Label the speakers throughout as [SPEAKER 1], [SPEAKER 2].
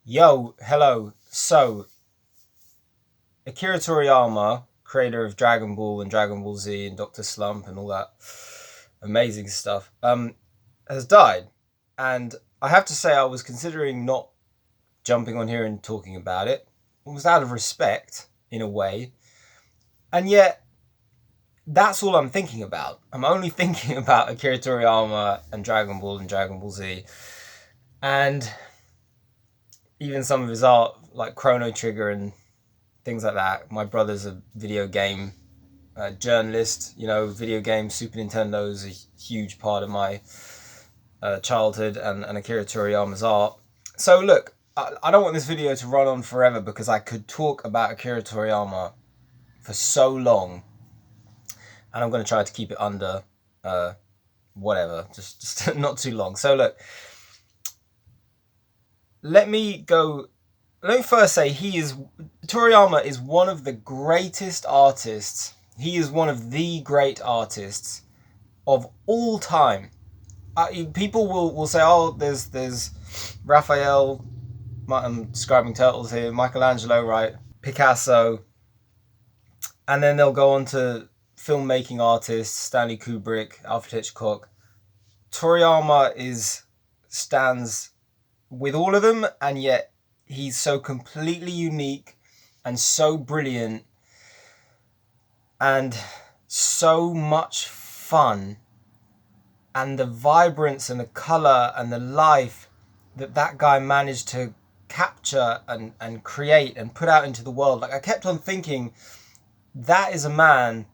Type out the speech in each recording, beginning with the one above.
[SPEAKER 1] Yo, hello. So, Akira Toriyama, creator of Dragon Ball and Dragon Ball Z and Doctor Slump and all that amazing stuff, has died. And I have to say, I was considering not jumping on here and talking about it. It was out of respect, in a way. And yet, that's all I'm thinking about. I'm only thinking about Akira Toriyama and Dragon Ball and Dragon Ball Z. And even some of his art, like Chrono Trigger and things like that. My brother's a video game journalist. Video games, Super Nintendo is a huge part of my childhood, and Akira Toriyama's art. So look, I don't want this video to run on forever because I could talk about Akira Toriyama for so long, and I'm going to try to keep it under whatever, just not too long. So look, let me first say Toriyama is one of the greatest artists. He is one of the great artists of all time. People will say, oh, there's Raphael, I'm describing turtles here, Michelangelo, right, Picasso, and then they'll go on to filmmaking artists, Stanley Kubrick, Alfred Hitchcock. Toriyama stands with all of them, and yet he's so completely unique and so brilliant and so much fun, and the vibrance and the color and the life that guy managed to capture and create and put out into the world. Like, I kept on thinking, that is a man,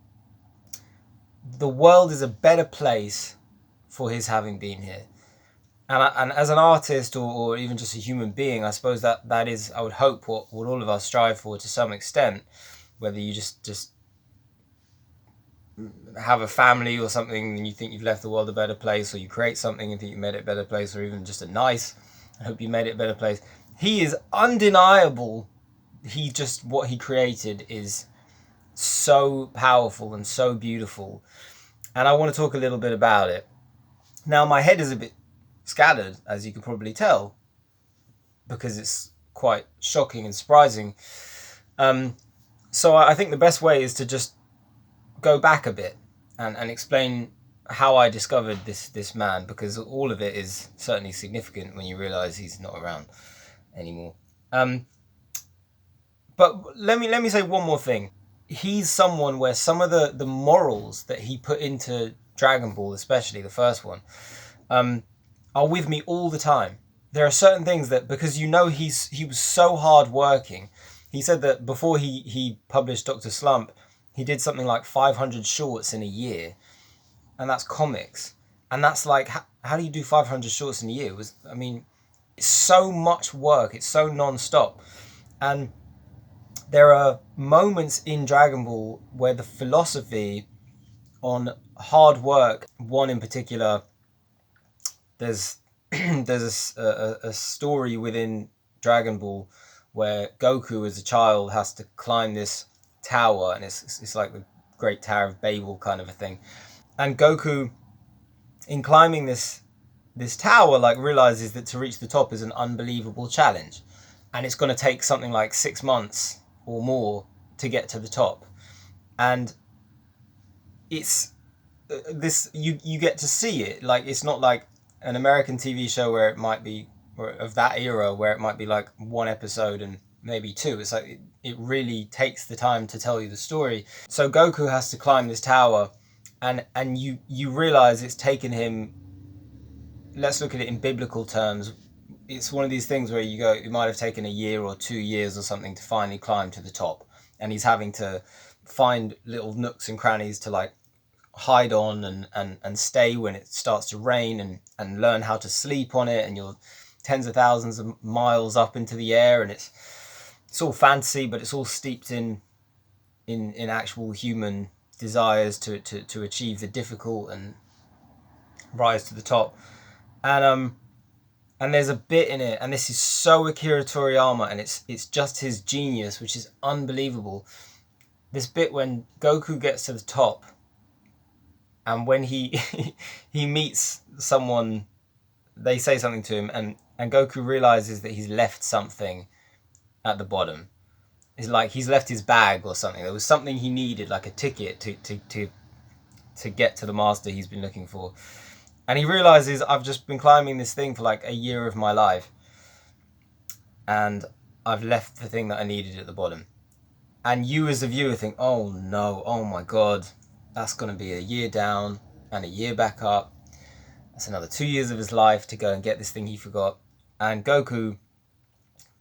[SPEAKER 1] the world is a better place for his having been here. And as an artist, or even just a human being, I suppose that is, I would hope, what all of us strive for to some extent. Whether you just have a family or something and you think you've left the world a better place, or you create something and think you made it a better place, or even just I hope you made it a better place. He is undeniable. What he created is so powerful and so beautiful. And I want to talk a little bit about it. Now, my head is a bit scattered, as you can probably tell, because it's quite shocking and surprising. So I think the best way is to just go back a bit and explain how I discovered this man, because all of it is certainly significant when you realize he's not around anymore. But let me say one more thing. He's someone where some of the morals that he put into Dragon Ball, especially the first one, are with me all the time. There are certain things that, because he was so hard working. He said that before he published Dr. Slump, he did something like 500 shorts in a year, and that's comics. And that's like, how do you do 500 shorts in a year? It's so much work. It's so non-stop. And there are moments in Dragon Ball where the philosophy on hard work, one in particular, there's a story within Dragon Ball where Goku as a child has to climb this tower, and it's like the Great Tower of Babel kind of a thing. And Goku, in climbing this tower, like, realizes that to reach the top is an unbelievable challenge, and it's going to take something like 6 months or more to get to the top. And it's this, you get to see it. Like, it's not like an American TV show where it might be, or of that era, where it might be like one episode and maybe two. It's like it really takes the time to tell you the story. So Goku has to climb this tower, and you realize it's taken him, let's look at it in biblical terms, it's one of these things where you go, it might have taken a year or 2 years or something to finally climb to the top, and he's having to find little nooks and crannies to, like, hide on and stay when it starts to rain, and learn how to sleep on it, and you're tens of thousands of miles up into the air, and it's all fantasy, but it's all steeped in actual human desires to achieve the difficult and rise to the top. And there's a bit in it, and this is so Akira Toriyama, and it's just his genius, which is unbelievable. This bit when Goku gets to the top, and when he he meets someone, they say something to him, and and Goku realizes that he's left something at the bottom. It's like he's left his bag or something. There was something he needed, like a ticket to get to the master he's been looking for. And he realizes, I've just been climbing this thing for like a year of my life, and I've left the thing that I needed at the bottom. And you as a viewer think, oh no, oh my god, that's going to be a year down and a year back up. That's another 2 years of his life to go and get this thing he forgot. And Goku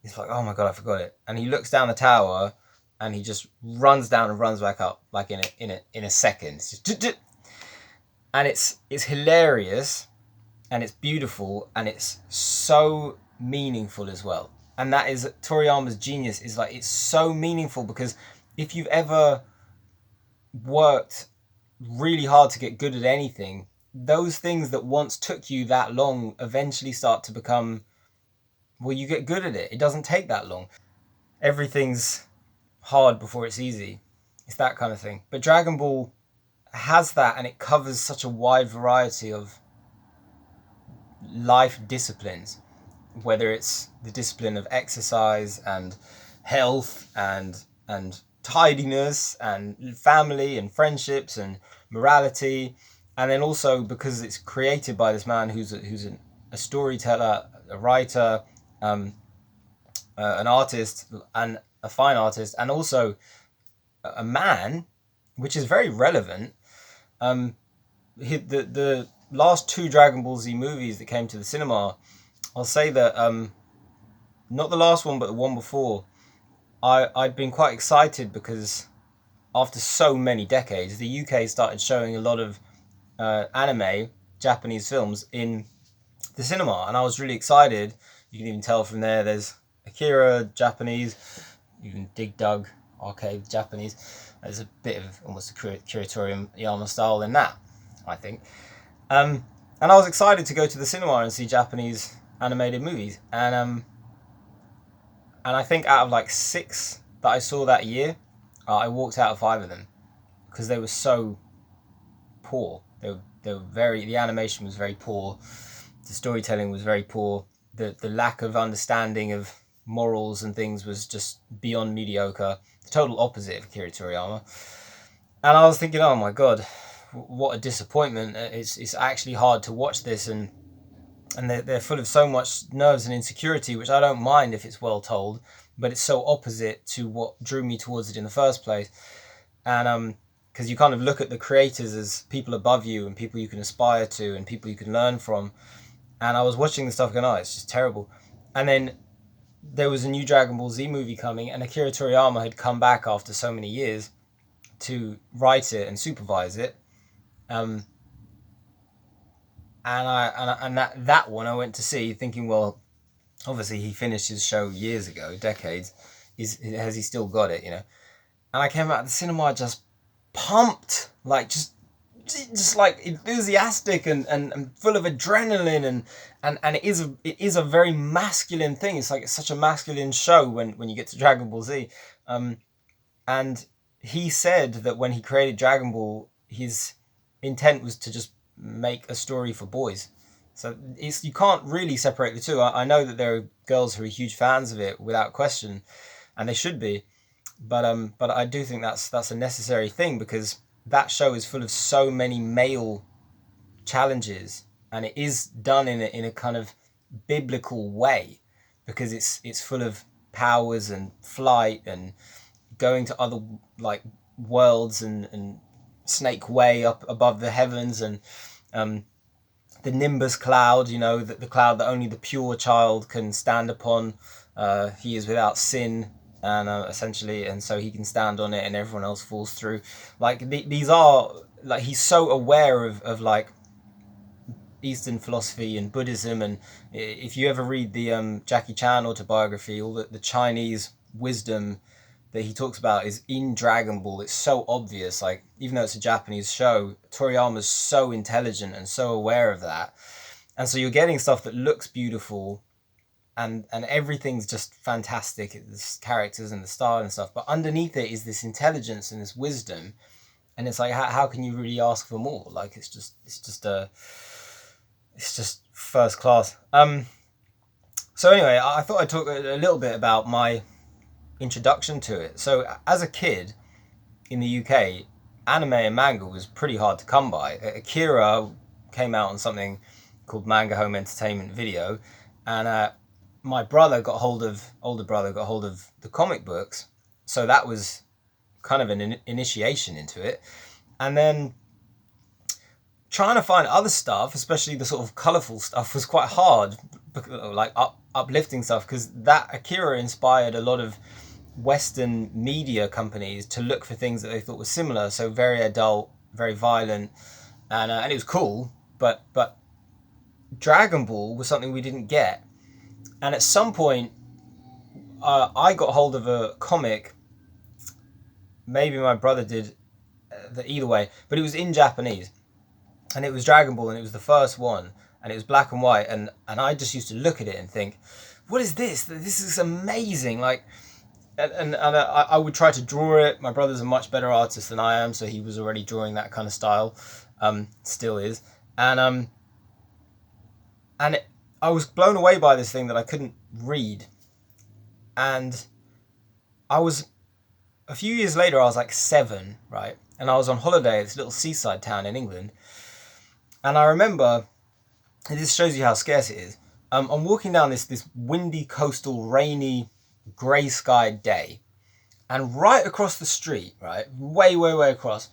[SPEAKER 1] is like, oh my god, I forgot it. And he looks down the tower and he just runs down and runs back up like in a second. It's just, and it's hilarious, and it's beautiful, and it's so meaningful as well. And that is Toriyama's genius, is like, it's so meaningful, because if you've ever worked really hard to get good at anything, those things that once took you that long eventually start to become, well, you get good at it. It doesn't take that long. Everything's hard before it's easy. It's that kind of thing. But Dragon Ball has that, and it covers such a wide variety of life disciplines, whether it's the discipline of exercise and health and tidiness and family and friendships and morality, and then also because it's created by this man who's a storyteller, a writer, an artist, and a fine artist, and also a man, which is very relevant. The last 2 Dragon Ball Z movies that came to the cinema, I'll say that not the last one, but the one before, I'd been quite excited because after so many decades, the UK started showing a lot of anime, Japanese films in the cinema, and I was really excited. You can even tell from there, there's Akira, Japanese, even Dig Dug, arcade, Japanese. There's a bit of almost a Akira Toriyama style in that, I think. And I was excited to go to the cinema and see Japanese animated movies. And I think out of like 6 that I saw that year, I walked out of 5 of them because they were so poor. They were very, the animation was very poor. The storytelling was very poor. The lack of understanding of morals and things was just beyond mediocre. The total opposite of Akira Toriyama. And I was thinking, oh my god, what a disappointment. It's actually hard to watch this, and they're full of so much nerves and insecurity, which I don't mind if it's well told, but it's so opposite to what drew me towards it in the first place. And because you kind of look at the creators as people above you and people you can aspire to and people you can learn from. And I was watching the stuff going, oh, it's just terrible. And then there was a new Dragon Ball Z movie coming, and Akira Toriyama had come back after so many years to write it and supervise it. And that one I went to see thinking, well, obviously he finished his show years ago, decades. Has he still got it, you know? And I came out of the cinema just pumped, like just like enthusiastic and full of adrenaline, and it is a very masculine thing. It's like, it's such a masculine show when you get to Dragon Ball Z. And he said that when he created Dragon Ball, his intent was to just make a story for boys. So you can't really separate the two. I know that there are girls who are huge fans of it without question, and they should be. But I do think that's a necessary thing, because that show is full of so many male challenges, and it is done in a kind of biblical way, because it's full of powers and flight and going to other like worlds and snake way up above the heavens, and the Nimbus cloud, you know, the cloud that only the pure child can stand upon. He is without sin, and essentially, and so he can stand on it, and everyone else falls through. Like these are like, he's so aware of like Eastern philosophy and Buddhism, and if you ever read the Jackie Chan autobiography, all the Chinese wisdom that he talks about is in Dragon Ball. It's so obvious, like, even though it's a Japanese show, Toriyama's so intelligent and so aware of that, and so you're getting stuff that looks beautiful, and everything's just fantastic, the characters and the style and stuff, but underneath it is this intelligence and this wisdom, and it's like, how can you really ask for more? Like, it's just first class. So anyway, I thought I'd talk a little bit about my introduction to it. So as a kid in the UK, anime and manga was pretty hard to come by. Akira came out on something called Manga Home Entertainment Video, and my older brother got hold of the comic books, so that was kind of an initiation into it. And then trying to find other stuff, especially the sort of colourful stuff, was quite hard, like uplifting stuff, because that Akira inspired a lot of Western media companies to look for things that they thought were similar. So very adult, very violent, and it was cool. But Dragon Ball was something we didn't get, and at some point, I got hold of a comic. Maybe my brother did. Either way, but it was in Japanese, and it was Dragon Ball, and it was the first one, and it was black and white, and I just used to look at it and think, what is this? This is amazing. Like, and I would try to draw it. My brother's a much better artist than I am, so he was already drawing that kind of style, still is, and I was blown away by this thing that I couldn't read, and I was, a few years later, I was like 7, right, and I was on holiday at this little seaside town in England, and I remember, and this shows you how scarce it is, I'm walking down this windy, coastal, rainy, grey-skied day, and right across the street, right, way across,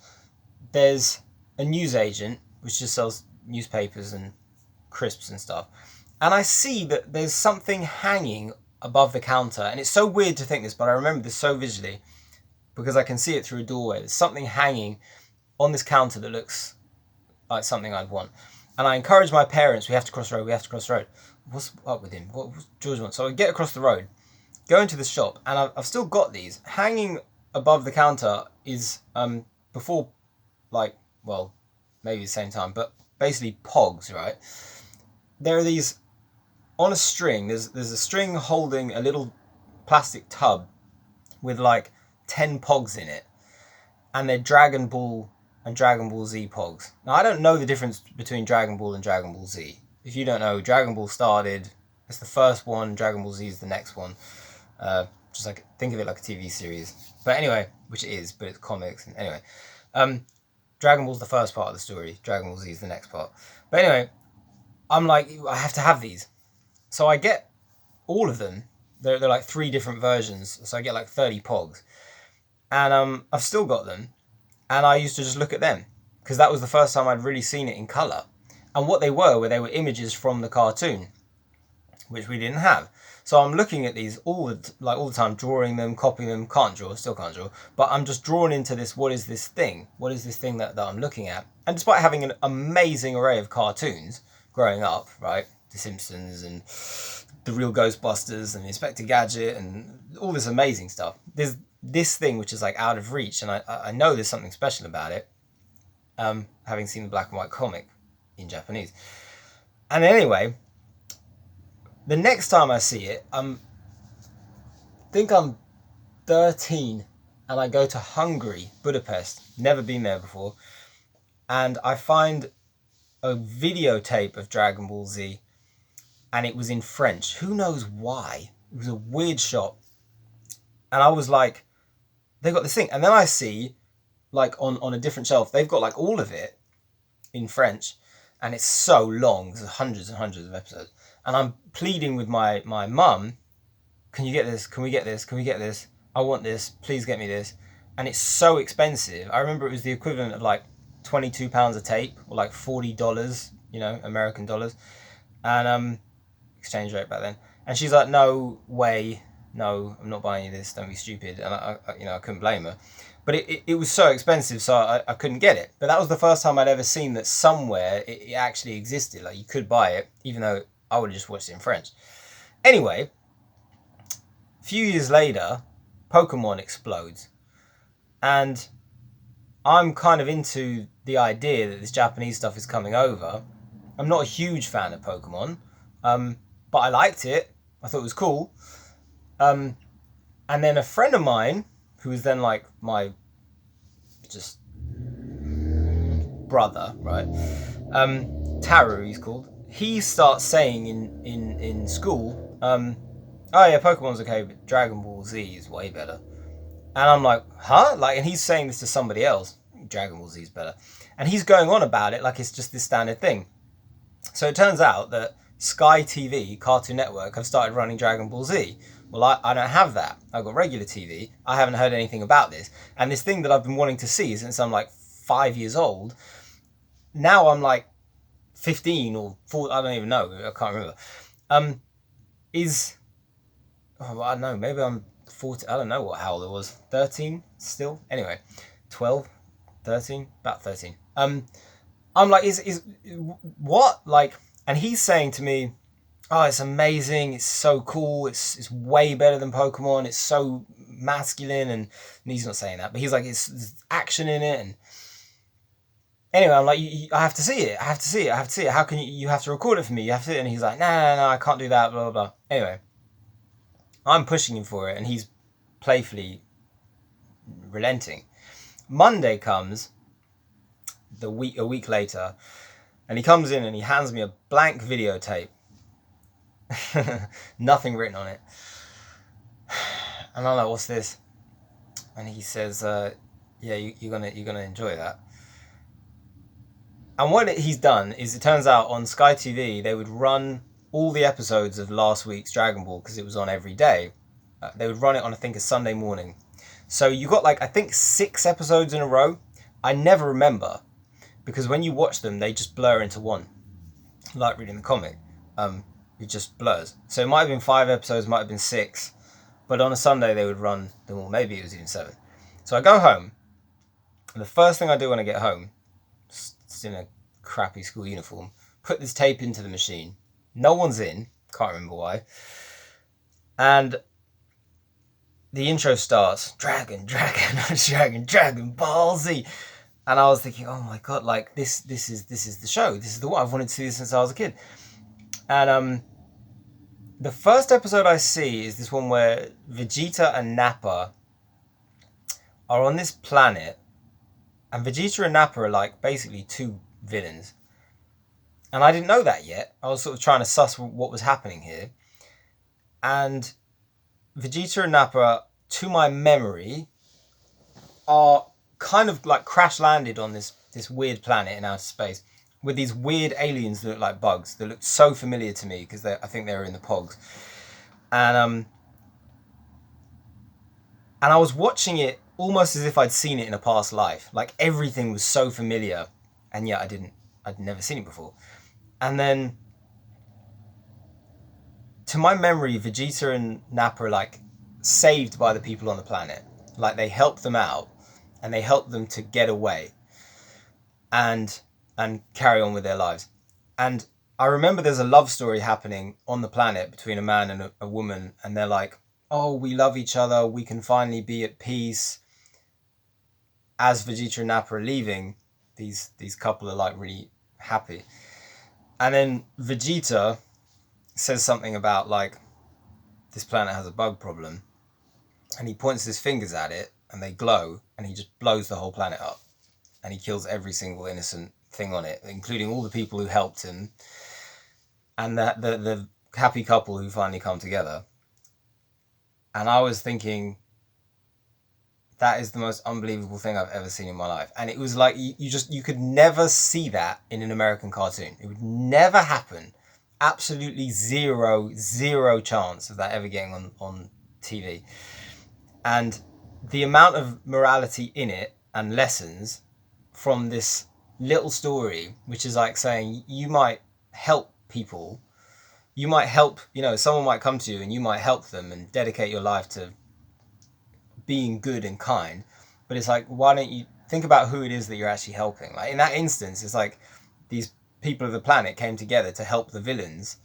[SPEAKER 1] there's a newsagent which just sells newspapers and crisps and stuff, and I see that there's something hanging above the counter, and it's so weird to think this, but I remember this so visually because I can see it through a doorway. There's something hanging on this counter that looks like something I'd want, and I encourage my parents, we have to cross the road. What's up with him? What George wants? So I get across the road, go into the shop, and I've still got these hanging above the counter. Is before, like, well, maybe the same time, but basically pogs, right? There are these on a string. There's a string holding a little plastic tub with like 10 pogs in it, and they're Dragon Ball and Dragon Ball Z pogs. Now, I don't know the difference between Dragon Ball and Dragon Ball Z. If you don't know, Dragon Ball started, it's the first one, Dragon Ball Z is the next one. Just like, think of it like a TV series. But anyway, which it is, but it's comics. And anyway, Dragon Ball's the first part of the story. Dragon Ball Z is the next part. But anyway, I'm like, I have to have these. So I get all of them. They're like 3 different versions. So I get like 30 pogs. And I've still got them. And I used to just look at them, because that was the first time I'd really seen it in colour. And what they were images from the cartoon, which we didn't have. So I'm looking at these all the time, drawing them, copying them. Still can't draw. But I'm just drawn into this. What is this thing? What is this thing that I'm looking at? And despite having an amazing array of cartoons growing up, right, The Simpsons and The Real Ghostbusters and Inspector Gadget and all this amazing stuff, there's this thing which is like out of reach, and I know there's something special about it, having seen the black and white comic in Japanese. And anyway, the next time I see it, think I'm 13, and I go to Hungary, Budapest, never been there before, and I find a videotape of Dragon Ball Z, and it was in French. Who knows why? It was a weird shop, and I was like, they got this thing, and then I see, like, on a different shelf, they've got like all of it in French, and it's so long. There's hundreds and hundreds of episodes, and I'm pleading with my mum, can you get this? Can we get this? Can we get this? I want this. Please get me this. And it's so expensive. I remember it was the equivalent of like £22 a tape, or like $40, American dollars, and exchange rate back then. And she's like, no way, no, I'm not buying you this. Don't be stupid. And I couldn't blame her. But it was so expensive, so I couldn't get it. But that was the first time I'd ever seen that somewhere it actually existed. Like, you could buy it, even though I would have just watched it in French. Anyway, a few years later, Pokemon explodes. And I'm kind of into the idea that this Japanese stuff is coming over. I'm not a huge fan of Pokemon, but I liked it. I thought it was cool. And then a friend of mine, who was then like my brother, right? Taru, he's called. he starts saying in school, oh yeah, Pokemon's okay, but Dragon Ball Z is way better. And I'm like, huh? Like, and he's saying this to somebody else. Dragon Ball Z is better. And he's going on about it like it's just this standard thing. So it turns out that Sky TV, Cartoon Network, have started running Dragon Ball Z. Well, I don't have that. I've got regular TV. I haven't heard anything about this. And this thing that I've been wanting to see since I'm like 5 years old, now I'm like 15 or 4, I don't even know, I can't remember, is, oh, I don't know, maybe I'm 14, I don't know how old I was, 13 still, anyway, 12, 13, about 13. I'm like, is what? Like, and he's saying to me, oh, it's amazing, it's so cool, it's way better than Pokemon, it's so masculine, and he's not saying that, but he's like, there's action in it, and anyway, I'm like, I have to see it, I have to see it, I have to see it, how can you have to record it for me, you have to see it, and he's like, no, I can't do that, blah, blah, blah. Anyway, I'm pushing him for it, and he's playfully relenting. Monday comes, a week later, and he comes in and he hands me a blank videotape. Nothing written on it. And I'm like, what's this? And he says, yeah, you're gonna enjoy that. And what he's done is, it turns out on Sky TV, they would run all the episodes of last week's Dragon Ball, because it was on every day. They would run it on, I think, a Sunday morning. So you got like, I think 6 episodes in a row. I never remember, because when you watch them, they just blur into one. Like reading the comic. It just blurs. So it might have been 5 episodes, might have been 6. But on a Sunday, they would run them all. Maybe it was even 7. So I go home, and the first thing I do when I get home, in a crappy school uniform, put this tape into the machine. No one's in, can't remember why. And the intro starts, Dragon Ball Z. And I was thinking, oh my god, like this is the show. This is the one. I've wanted to see this since I was a kid. And the first episode I see is this one where Vegeta and Nappa are on this planet. And Vegeta and Nappa are like basically 2 villains. And I didn't know that yet. I was sort of trying to suss what was happening here. And Vegeta and Nappa, to my memory, are kind of like crash landed on this weird planet in outer space with these weird aliens that look like bugs, that look so familiar to me, because I think they were in the Pogs. And I was watching it almost as if I'd seen it in a past life. Like everything was so familiar, and yet I'd never seen it before. And then, to my memory, Vegeta and Nappa are like saved by the people on the planet. Like they help them out, and they help them to get away and carry on with their lives. And I remember there's a love story happening on the planet between a man and a woman, and they're like, oh, we love each other, we can finally be at peace. As Vegeta and Nappa are leaving, these couple are like really happy. And then Vegeta says something about like, this planet has a bug problem. And he points his fingers at it, and they glow, and he just blows the whole planet up. And he kills every single innocent thing on it, including all the people who helped him. And the happy couple who finally come together. And I was thinking, that is the most unbelievable thing I've ever seen in my life. And it was like, you could never see that in an American cartoon. It would never happen. Absolutely zero chance of that ever getting on TV. And the amount of morality in it and lessons from this little story, which is like saying, you might help people, you might help, someone might come to you and you might help them and dedicate your life to being good and kind, but it's like, why don't you think about who it is that you're actually helping? Like in that instance, it's like these people of the planet came together to help the villains,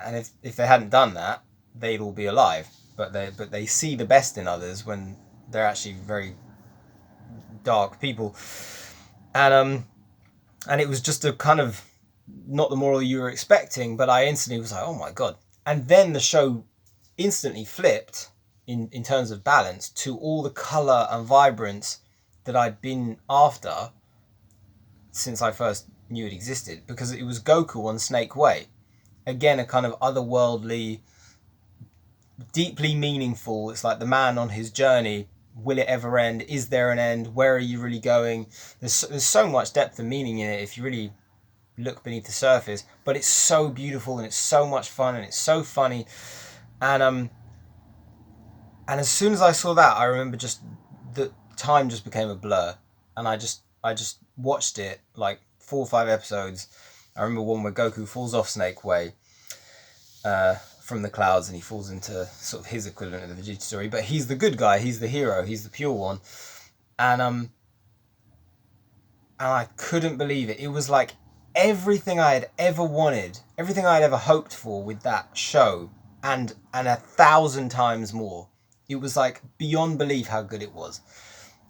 [SPEAKER 1] and if they hadn't done that, they'd all be alive. But they see the best in others when they're actually very dark people, and it was just a kind of not the moral you were expecting, but I instantly was like, oh my god. And then the show instantly flipped in terms of balance to all the colour and vibrance that I'd been after since I first knew it existed, because it was Goku on Snake Way. Again, a kind of otherworldly, deeply meaningful. It's like the man on his journey. Will it ever end? Is there an end? Where are you really going? There's so much depth and meaning in it if you really look beneath the surface. But it's so beautiful, and it's so much fun, and it's so funny. And as soon as I saw that, I remember just the time just became a blur, and I just watched it like 4 or 5 episodes. I remember one where Goku falls off Snake Way from the clouds, and he falls into sort of his equivalent of the Vegeta story. But he's the good guy, he's the hero, he's the pure one, and I couldn't believe it. It was like everything I had ever wanted, everything I had ever hoped for with that show, and 1,000 times more. It was like beyond belief how good it was.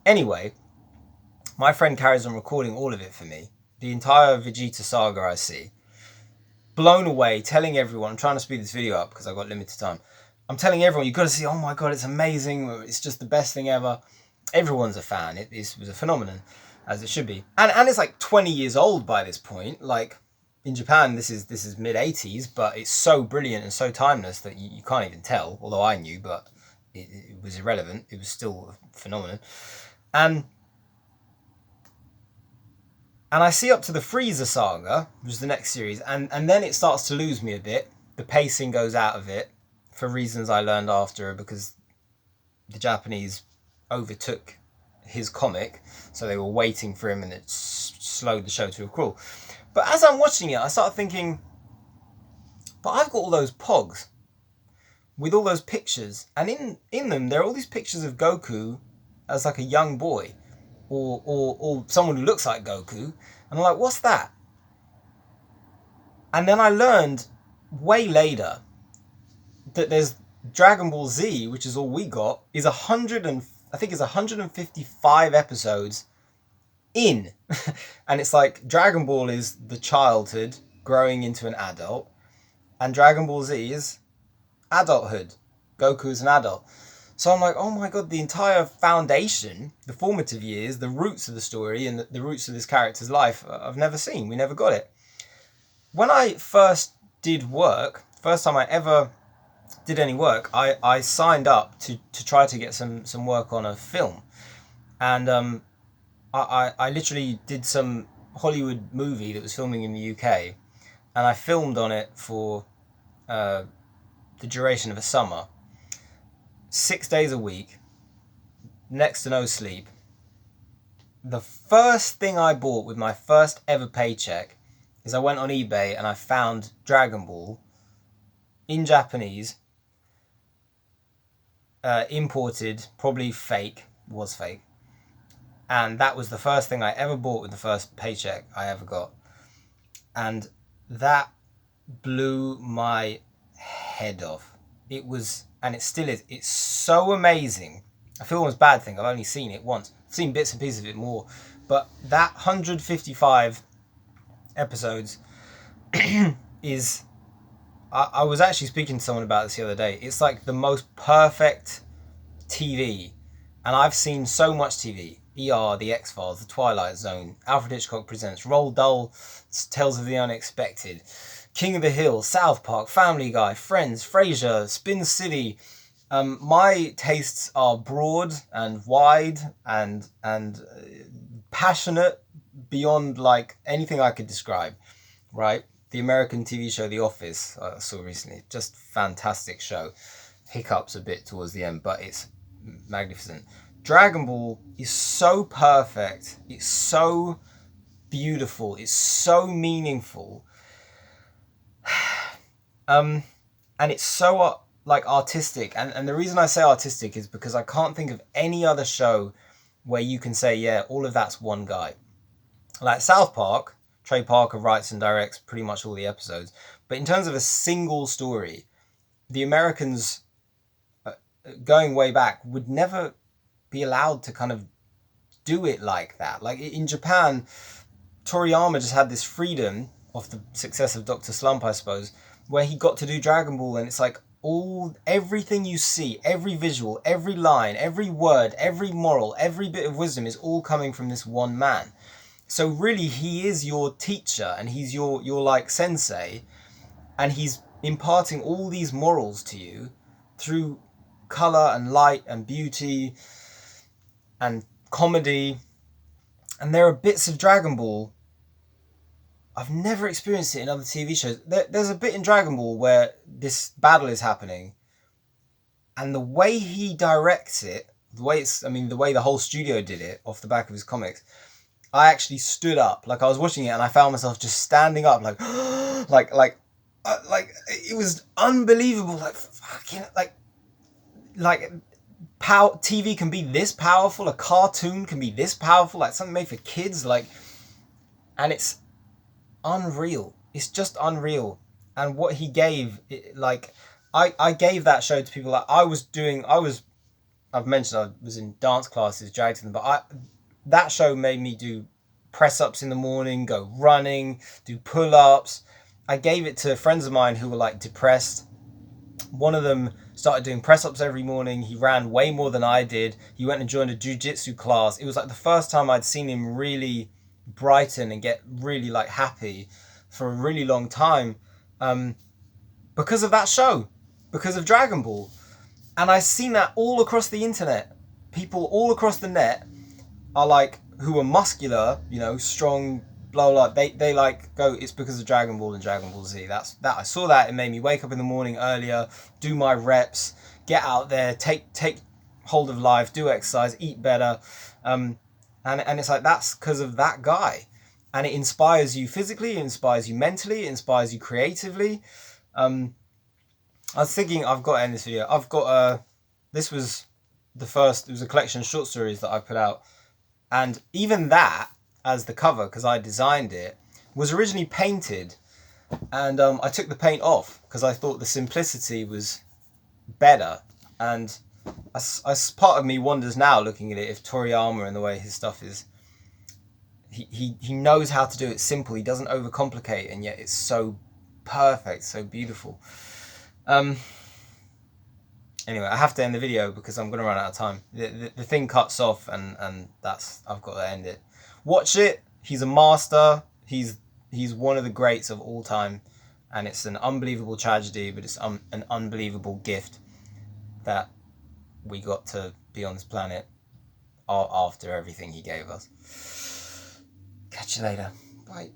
[SPEAKER 1] Anyway, my friend carries on recording all of it for me. The entire Vegeta saga I see. Blown away, telling everyone. I'm trying to speed this video up because I've got limited time. I'm telling everyone, you've got to see, oh my god, it's amazing. It's just the best thing ever. Everyone's a fan. It was a phenomenon, as it should be. And it's like 20 years old by this point. Like, in Japan, this is mid-80s, but it's so brilliant and so timeless that you can't even tell. Although I knew, but it was irrelevant. It was still a phenomenon. And I see up to the Frieza saga, which is the next series, and then it starts to lose me a bit. The pacing goes out of it, for reasons I learned after, because the Japanese overtook his comic, so they were waiting for him, and it slowed the show to a crawl. But as I'm watching it, I start thinking, but I've got all those pogs with all those pictures, and in them there are all these pictures of Goku as like a young boy, or someone who looks like Goku, and I'm like, what's that? And then I learned way later that there's Dragon Ball Z, which is all we got, is 155 episodes in. And it's like Dragon Ball is the childhood growing into an adult, and Dragon Ball Z is adulthood. Goku is an adult. So I'm like, oh my god, the entire foundation, the formative years, the roots of the story and the roots of this character's life, I've never seen. We never got it. When I first did work, first time I ever did any work, I signed up to try to get some work on a film. And I literally did some Hollywood movie that was filming in the UK, and I filmed on it for the duration of a summer. 6 days a week, next to no sleep. The first thing I bought with my first ever paycheck is I went on eBay and I found Dragon Ball in Japanese, imported, probably fake, was fake. And that was the first thing I ever bought with the first paycheck I ever got. And that blew my head off. It was, and it still is, it's so amazing. I feel almost bad thing, I've only seen it once. I've seen bits and pieces of it more. But that 155 episodes is, I was actually speaking to someone about this the other day. It's like the most perfect TV. And I've seen so much TV. ER, The X-Files, The Twilight Zone, Alfred Hitchcock Presents, Roald Dahl, Tales of the Unexpected, King of the Hill, South Park, Family Guy, Friends, Frasier, Spin City. My tastes are broad and wide and passionate beyond like anything I could describe, right? The American TV show The Office I saw recently, just fantastic show. Hiccups a bit towards the end, but it's magnificent. Dragon Ball is so perfect, it's so beautiful, it's so meaningful, and it's so like artistic. And the reason I say artistic is because I can't think of any other show where you can say, yeah, all of that's one guy. Like South Park, Trey Parker writes and directs pretty much all the episodes, but in terms of a single story, the Americans, going way back, would never be allowed to kind of do it like that. Like in Japan, Toriyama just had this freedom off the success of Dr. Slump, I suppose, where he got to do Dragon Ball, and it's like everything you see, every visual, every line, every word, every moral, every bit of wisdom is all coming from this one man. So really, he is your teacher, and he's your like sensei, and he's imparting all these morals to you through color and light and beauty and comedy. And there are bits of Dragon Ball I've never experienced it in other TV shows. There's a bit in Dragon Ball where this battle is happening, and the way he directs it, the way the whole studio did it off the back of his comics, I actually stood up. Like, I was watching it and I found myself just standing up, like, like it was unbelievable. Like, fucking, like, TV can be this powerful. A cartoon can be this powerful. Like, something made for kids. Like, and it's unreal. It's just unreal. And what he gave, I gave that show to people. Like, I've mentioned I was in dance classes, dragged them, but that show made me do press ups in the morning, go running, do pull ups. I gave it to friends of mine who were like depressed. One of them started doing press ups every morning. He ran way more than I did. He went and joined a jiu-jitsu class. It was like the first time I'd seen him really brighten and get really like happy for a really long time, because of that show, because of Dragon Ball. And I've seen that all across the internet. People all across the net are like, who are muscular, you know, strong, blah blah. They like go, it's because of Dragon Ball and Dragon Ball Z. That I saw that. It made me wake up in the morning earlier, do my reps, get out there, take hold of life, do exercise, eat better, and it's like, that's because of that guy, and it inspires you physically, it inspires you mentally, it inspires you creatively. I was thinking, I've got to end this video. I've got this was the first. It was a collection of short stories that I put out, and even that, as the cover, because I designed it, was originally painted, and I took the paint off because I thought the simplicity was better. And as part of me wonders now, looking at it, if Toriyama and the way his stuff is, he knows how to do it simple. He doesn't overcomplicate, and yet it's so perfect, so beautiful. Anyway, I have to end the video because I'm going to run out of time. The thing cuts off, and I've got to end it. Watch it. He's a master. He's one of the greats of all time, and it's an unbelievable tragedy, but it's an unbelievable gift that we got to be on this planet after everything he gave us. Catch you later. Bye.